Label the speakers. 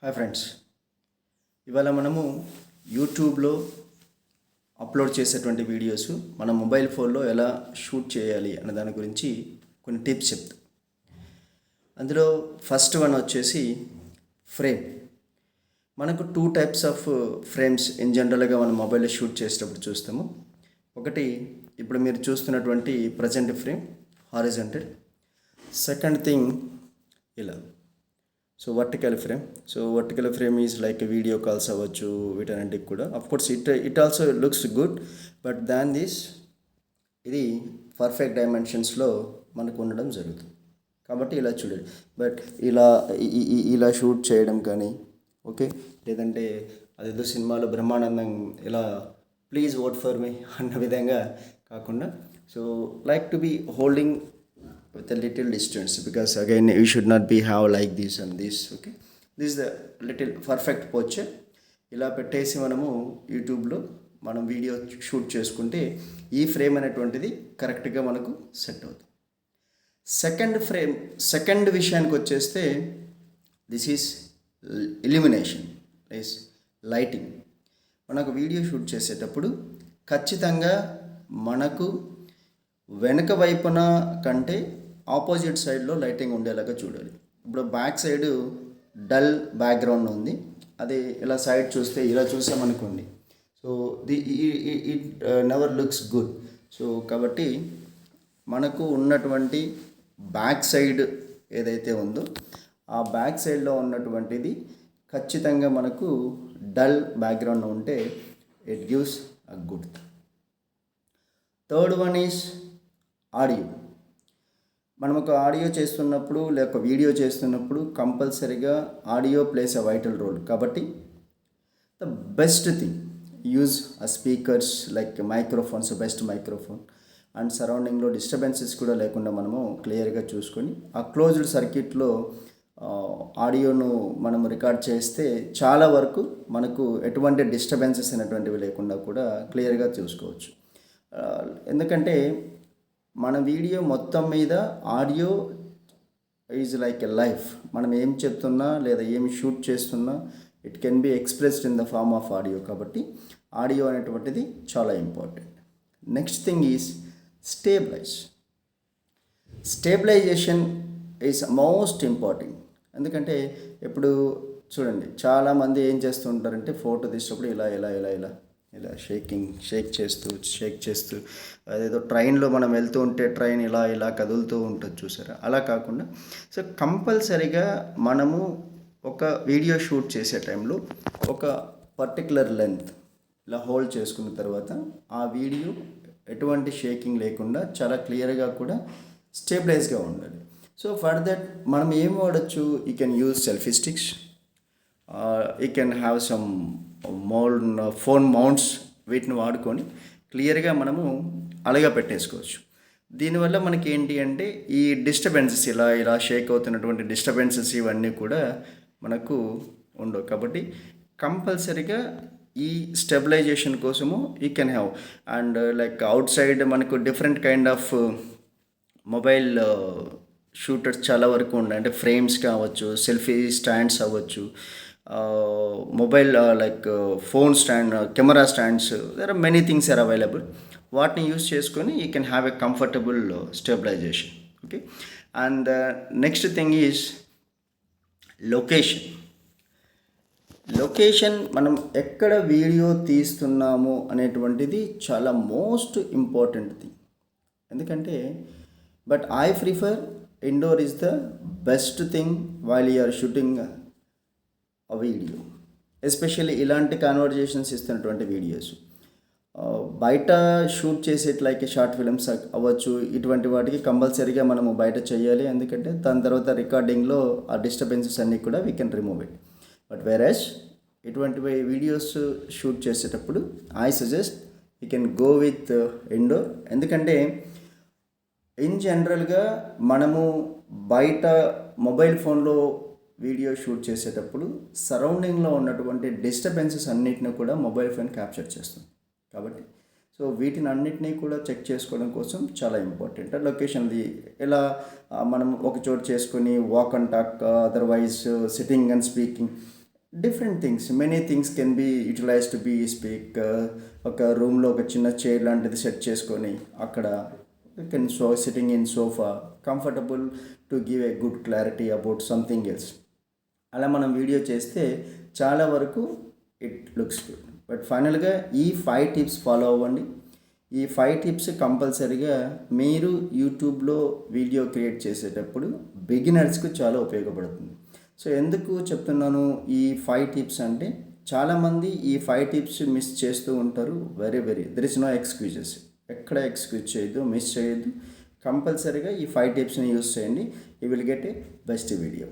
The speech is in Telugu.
Speaker 1: హాయ్ ఫ్రెండ్స్, ఇవాళ మనము యూట్యూబ్లో అప్లోడ్ చేసేటువంటి వీడియోస్ మన మొబైల్ ఫోన్లో ఎలా షూట్ చేయాలి అనే దాని గురించి కొన్ని టిప్స్ చెప్తాం. అందులో ఫస్ట్ వన్ వచ్చేసి ఫ్రేమ్. మనకు two types of frames in జనరల్గా మనం మొబైల్లో షూట్ చేసేటప్పుడు చూస్తాము. ఒకటి ఇప్పుడు మీరు చూస్తున్నటువంటి present frame horizontal. Second thing ఇలా vertical frame is like video calls అవ్వచ్చు, వీటన్నిటికి కూడా of course it also looks good, but దాన్ ఇది పర్ఫెక్ట్ డైమెన్షన్స్లో మనకు ఉండడం జరుగుతుంది. కాబట్టి ఇలా చూడండి. బట్ ఇలా షూట్ చేయడం కానీ ఓకే, లేదంటే అదేదో సినిమాలో బ్రహ్మానందం ఇలా ప్లీజ్ ఓట్ ఫర్ మీ అన్న విధంగా కాకుండా like to be holding with a little distance, because again you should not be have like this and this. Okay, this is the little perfect posture. ఇలా పెట్టేసి మనము యూట్యూబ్లో మనం వీడియో షూట్ చేసుకుంటే ఈ ఫ్రేమ్ అనేటువంటిది కరెక్ట్గా మనకు సెట్ అవుతుంది. సెకండ్ విషయానికి వచ్చేస్తే this is illumination, plus lighting. మనకు వీడియో షూట్ చేసేటప్పుడు ఖచ్చితంగా మనకు వెనక వైపున కంటే ఆపోజిట్ సైడ్లో లైటింగ్ ఉండేలాగా చూడాలి. ఇప్పుడు బ్యాక్ సైడ్ డల్ బ్యాక్గ్రౌండ్ ఉంది, అది ఇలా సైడ్ చూస్తే ఇలా చూసామనుకోండి, ఇట్ నెవర్ లుక్స్ గుడ్. కాబట్టి మనకు ఉన్నటువంటి బ్యాక్ సైడ్ ఏదైతే ఉందో ఆ బ్యాక్ సైడ్లో ఉన్నటువంటిది ఖచ్చితంగా మనకు డల్ బ్యాక్గ్రౌండ్ ఉంటే it gives a good. Third one is audio. మనం ఒక ఆడియో చేస్తున్నప్పుడు లేక వీడియో చేస్తున్నప్పుడు కంపల్సరీగా audio plays a vital role. కాబట్టి the best thing use a speakers like microphones, best microphone, and సరౌండింగ్లో డిస్టర్బెన్సెస్ కూడా లేకుండా మనము క్లియర్గా చూసుకొని ఆ క్లోజ్డ్ సర్క్యూట్లో ఆడియోను మనం రికార్డ్ చేస్తే చాలా వరకు మనకు ఎటువంటి డిస్టర్బెన్సెస్ అనేటువంటివి లేకుండా కూడా క్లియర్గా చూసుకోవచ్చు. ఎందుకంటే మన వీడియో మొత్తం మీద audio is like a life. మనం ఏం చెప్తున్నా లేదా ఏం షూట్ చేస్తున్నా it can be expressed in the form of audio. కాబట్టి ఆడియో అనేటువంటిది చాలా important. Next thing is stabilisation is most important. ఎందుకంటే ఇప్పుడు చూడండి, చాలామంది ఏం చేస్తూ ఉంటారంటే ఫోటో తీసేటప్పుడు ఇలా ఇలా ఇలా ఇలా ఇలా షేక్ చేస్తూ అదేదో ట్రైన్లో మనం వెళ్తూ ఉంటే ట్రైన్ ఇలా కదులుతూ ఉంటుంది చూసారా, అలా కాకుండా కంపల్సరీగా మనము ఒక వీడియో షూట్ చేసే టైంలో ఒక పర్టికులర్ లెంత్ ఇలా హోల్డ్ చేసుకున్న తర్వాత ఆ వీడియో ఎటువంటి షేకింగ్ లేకుండా చాలా క్లియర్గా కూడా స్టేబిలైజ్గా ఉండాలి. ఫర్ దట్ మనం ఏం వాడచ్చు, you can use selfie sticks, you can have some phone mounts, వీటిని వాడుకొని క్లియర్గా మనము అలాగా పెట్టేసుకోవచ్చు. దీనివల్ల మనకి ఏంటి అంటే ఈ డిస్టర్బెన్సెస్ ఇలా షేక్ అవుతున్నటువంటి డిస్టర్బెన్సెస్ ఇవన్నీ కూడా మనకు ఉండవు. కాబట్టి కంపల్సరీగా ఈ స్టెబిలైజేషన్ కోసము you can have. And like outside మనకు different kind of mobile shooters చాలా వరకు ఉన్నాయి. అంటే ఫ్రేమ్స్ కావచ్చు, సెల్ఫీ స్టాండ్స్ అవ్వచ్చు, mobile like phone stand, camera stands, there are many things are available. వాటిని యూస్ చేసుకొని you can have a comfortable stabilization. Okay, and next thing is location. మనం ఎక్కడ వీడియో తీస్తున్నాము అనేటువంటిది చాలా మోస్ట్ ఇంపార్టెంట్ థింగ్. ఎందుకంటే but I prefer indoor is the best thing while you are shooting a video, especially ఇలాంటి కన్వర్జేషన్స్ ఇస్తున్నటువంటి వీడియోస్. బయట షూట్ చేసేట్ లైక్ షార్ట్ ఫిల్మ్స్ అవ్వచ్చు, ఇటువంటి వాటికి కంపల్సరీగా మనము బయట చేయాలి. ఎందుకంటే దాని తర్వాత రికార్డింగ్లో ఆ డిస్టర్బెన్సెస్ అన్నీ కూడా we can remove it. But వెరాజ్ ఇటువంటి వీడియోస్ షూట్ చేసేటప్పుడు I suggest you can go with indoor. ఎందుకంటే ఇన్ జనరల్గా మనము బయట మొబైల్ ఫోన్లో వీడియో షూట్ చేసేటప్పుడు సరౌండింగ్లో ఉన్నటువంటి డిస్టర్బెన్సెస్ అన్నిటిని కూడా మొబైల్ ఫోన్ క్యాప్చర్ చేస్తుంది. కాబట్టి వీటిని అన్నిటినీ కూడా చెక్ చేసుకోవడం కోసం చాలా ఇంపార్టెంట్. లొకేషన్ది ఎలా మనం ఒక చోటు చేసుకొని walk and talk, otherwise sitting and speaking, different things many things can be utilize to be speak. ఒక రూమ్లో ఒక చిన్న చైర్ లాంటిది సెట్ చేసుకొని అక్కడ can sitting in sofa comfortable to give a good clarity about something else. అలా మనం వీడియో చేస్తే చాలా వరకు ఇట్ లుక్స్ గుడ్. బట్ ఫైనల్గా ఈ 5 టిప్స్ ఫాలో అవ్వండి. ఈ 5 టిప్స్ కంపల్సరీగా మీరు యూట్యూబ్లో వీడియో క్రియేట్ చేసేటప్పుడు బిగినర్స్కి చాలా ఉపయోగపడుతుంది. సో ఎందుకు చెప్తున్నాను ఈ 5 టిప్స్ అంటే, చాలామంది ఈ 5 టిప్స్ మిస్ చేస్తూ ఉంటారు. Very there is no excuses. ఎక్కడ ఎక్స్క్యూజ్ చేయొద్దు, మిస్ చేయొద్దు. కంపల్సరీగా ఈ 5 టిప్స్ని యూస్ చేయండి. You will get a best video.